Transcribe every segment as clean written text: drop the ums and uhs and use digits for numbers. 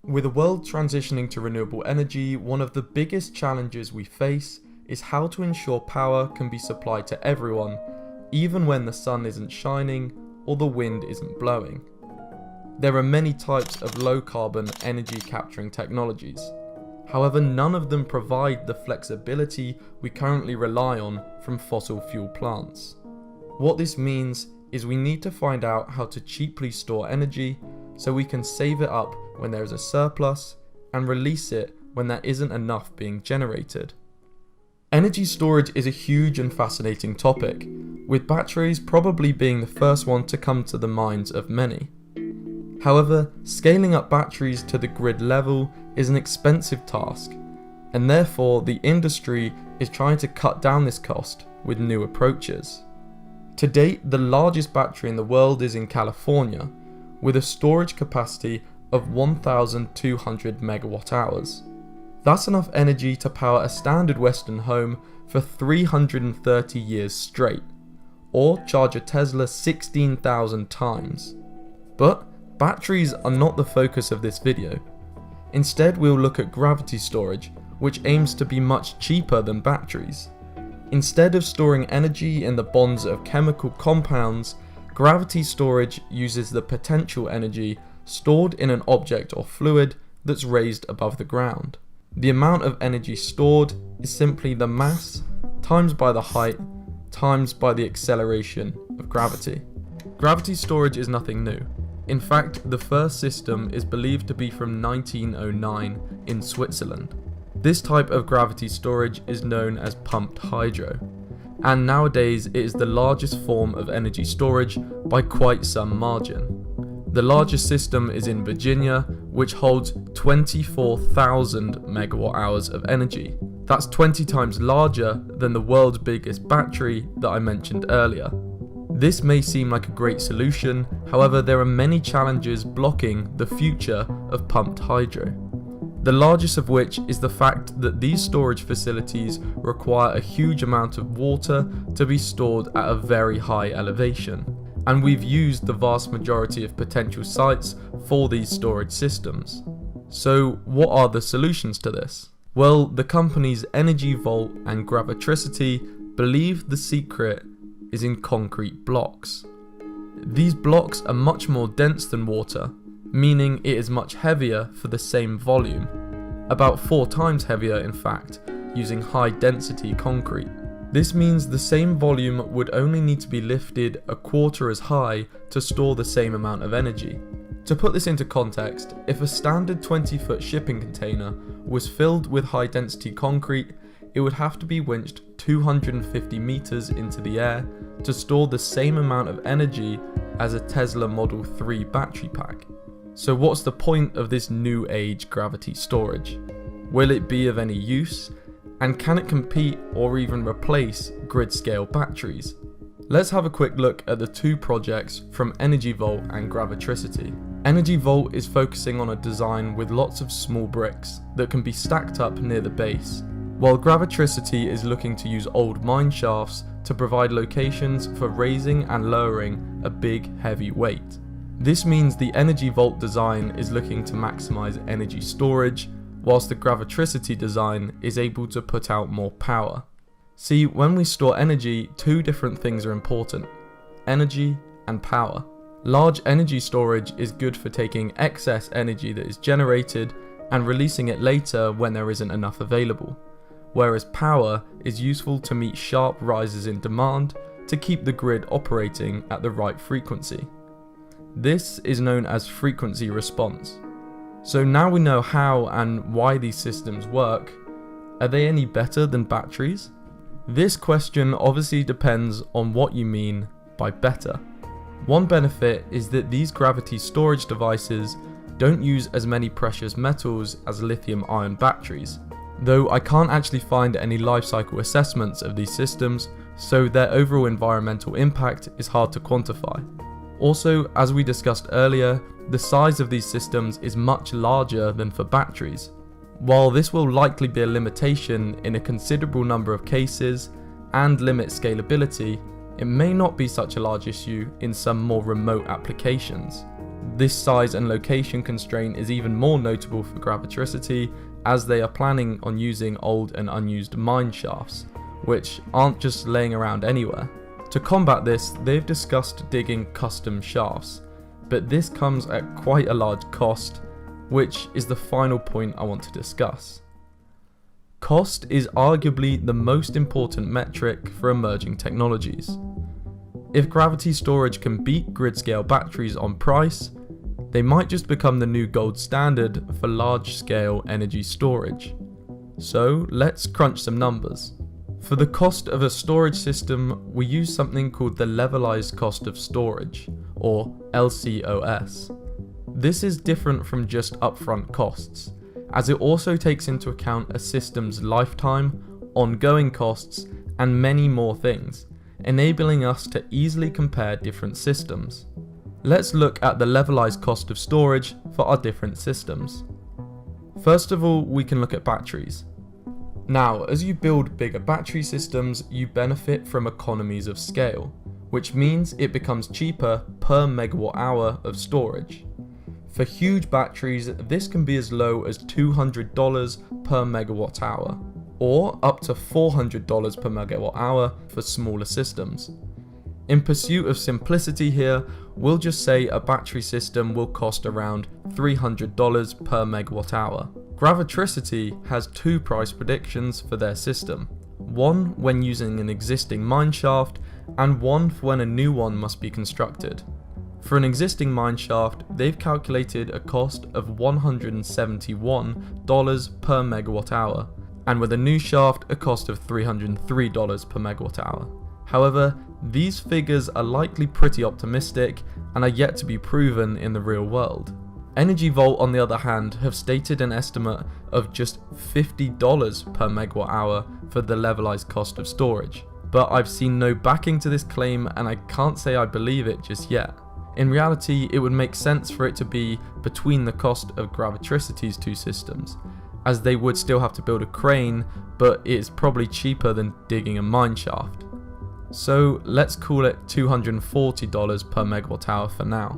With the world transitioning to renewable energy, one of the biggest challenges we face is how to ensure power can be supplied to everyone, even when the sun isn't shining or the wind isn't blowing. There are many types of low-carbon energy capturing technologies. However, none of them provide the flexibility we currently rely on from fossil fuel plants. What this means is we need to find out how to cheaply store energy so we can save it up when there is a surplus and release it when there isn't enough being generated. Energy storage is a huge and fascinating topic, with batteries probably being the first one to come to the minds of many. However, scaling up batteries to the grid level is an expensive task, and therefore the industry is trying to cut down this cost with new approaches. To date, the largest battery in the world is in California, with a storage capacity of 1,200 megawatt hours. That's enough energy to power a standard Western home for 330 years straight, or charge a Tesla 16,000 times. But batteries are not the focus of this video. Instead, we'll look at gravity storage, which aims to be much cheaper than batteries. Instead of storing energy in the bonds of chemical compounds, gravity storage uses the potential energy stored in an object or fluid that's raised above the ground. The amount of energy stored is simply the mass times by the height times by the acceleration of gravity. Gravity storage is nothing new. In fact, the first system is believed to be from 1909 in Switzerland. This type of gravity storage is known as pumped hydro, and nowadays it is the largest form of energy storage by quite some margin. The largest system is in Virginia, which holds 24,000 megawatt hours of energy. That's 20 times larger than the world's biggest battery that I mentioned earlier. This may seem like a great solution, however there are many challenges blocking the future of pumped hydro. The largest of which is the fact that these storage facilities require a huge amount of water to be stored at a very high elevation, and we've used the vast majority of potential sites for these storage systems. So what are the solutions to this? Well, the companies Energy Vault and Gravitricity believe the secret is in concrete blocks. These blocks are much more dense than water, meaning it is much heavier for the same volume, about 4 times heavier in fact, using high density concrete. This means the same volume would only need to be lifted a quarter as high to store the same amount of energy. To put this into context, if a standard 20-foot shipping container was filled with high density concrete, it would have to be winched 250 meters into the air to store the same amount of energy as a Tesla Model 3 battery pack. So what's the point of this new age gravity storage? Will it be of any use? And can it compete or even replace grid scale batteries? Let's have a quick look at the 2 projects from Energy Vault and Gravitricity. Energy Vault is focusing on a design with lots of small bricks that can be stacked up near the base, while Gravitricity is looking to use old mine shafts to provide locations for raising and lowering a big heavy weight. This means the Energy Vault design is looking to maximize energy storage, whilst the Gravitricity design is able to put out more power. See, when we store energy, 2 different things are important: energy and power. Large energy storage is good for taking excess energy that is generated and releasing it later when there isn't enough available, whereas power is useful to meet sharp rises in demand to keep the grid operating at the right frequency. This is known as frequency response. So now we know how and why these systems work. Are they any better than batteries? This question obviously depends on what you mean by better. One benefit is that these gravity storage devices don't use as many precious metals as lithium-ion batteries, though I can't actually find any life cycle assessments of these systems, so their overall environmental impact is hard to quantify. Also, as we discussed earlier, the size of these systems is much larger than for batteries. While this will likely be a limitation in a considerable number of cases and limit scalability, it may not be such a large issue in some more remote applications. This size and location constraint is even more notable for Gravitricity, as they are planning on using old and unused mine shafts, which aren't just laying around anywhere. To combat this, they've discussed digging custom shafts, but this comes at quite a large cost, which is the final point I want to discuss. Cost is arguably the most important metric for emerging technologies. If gravity storage can beat grid-scale batteries on price, they might just become the new gold standard for large-scale energy storage. So let's crunch some numbers. For the cost of a storage system, we use something called the levelized cost of storage, or LCOS. This is different from just upfront costs, as it also takes into account a system's lifetime, ongoing costs, and many more things, enabling us to easily compare different systems. Let's look at the levelized cost of storage for our different systems. First of all, we can look at batteries. Now, as you build bigger battery systems, you benefit from economies of scale, which means it becomes cheaper per megawatt hour of storage. For huge batteries, this can be as low as $200 per megawatt hour, or up to $400 per megawatt hour for smaller systems. In pursuit of simplicity here, we'll just say a battery system will cost around $300 per megawatt hour. Gravitricity has two price predictions for their system, one when using an existing mine shaft, and one for when a new one must be constructed. For an existing mine shaft, they've calculated a cost of $171 per megawatt hour, and with a new shaft, a cost of $303 per megawatt hour. However, these figures are likely pretty optimistic and are yet to be proven in the real world. Energy Vault, on the other hand, have stated an estimate of just $50 per megawatt hour for the levelized cost of storage, but I've seen no backing to this claim and I can't say I believe it just yet. In reality, it would make sense for it to be between the cost of Gravitricity's two systems, as they would still have to build a crane, but it's probably cheaper than digging a mine shaft. So let's call it $240 per megawatt hour for now.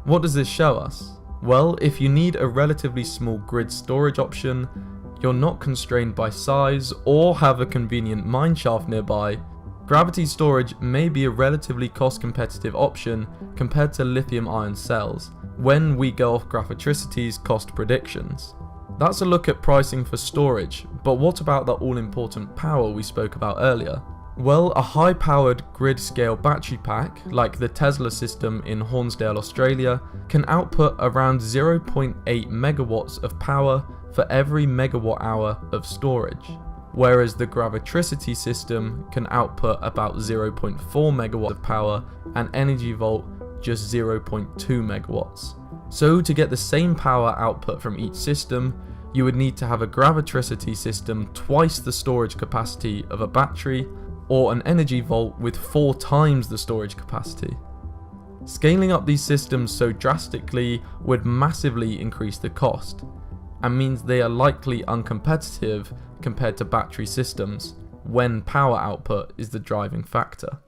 What does this show us? Well, if you need a relatively small grid storage option, you're not constrained by size, or have a convenient mine shaft nearby, gravity storage may be a relatively cost competitive option compared to lithium-ion cells, when we go off Gravitricity's cost predictions. That's a look at pricing for storage, but what about that all-important power we spoke about earlier? Well, a high-powered grid-scale battery pack, like the Tesla system in Hornsdale, Australia, can output around 0.8 megawatts of power for every megawatt hour of storage, whereas the Gravitricity system can output about 0.4 megawatts of power and Energy Vault just 0.2 megawatts. So to get the same power output from each system, you would need to have a Gravitricity system twice the storage capacity of a battery, or an Energy Vault with 4 times the storage capacity. Scaling up these systems so drastically would massively increase the cost, and means they are likely uncompetitive compared to battery systems, when power output is the driving factor.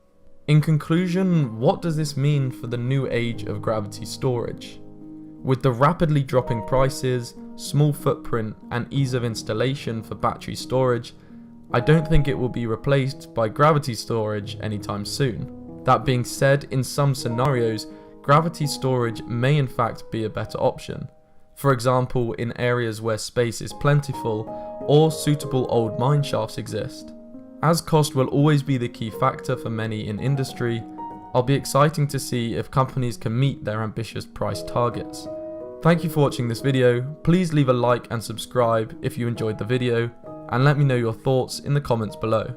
In conclusion, what does this mean for the new age of gravity storage? With the rapidly dropping prices, small footprint, and ease of installation for battery storage, I don't think it will be replaced by gravity storage anytime soon. That being said, in some scenarios, gravity storage may in fact be a better option. For example, in areas where space is plentiful, or suitable old mine shafts exist. As cost will always be the key factor for many in industry, I'll be exciting to see if companies can meet their ambitious price targets. Thank you for watching this video. Please leave a like and subscribe if you enjoyed the video, and let me know your thoughts in the comments below.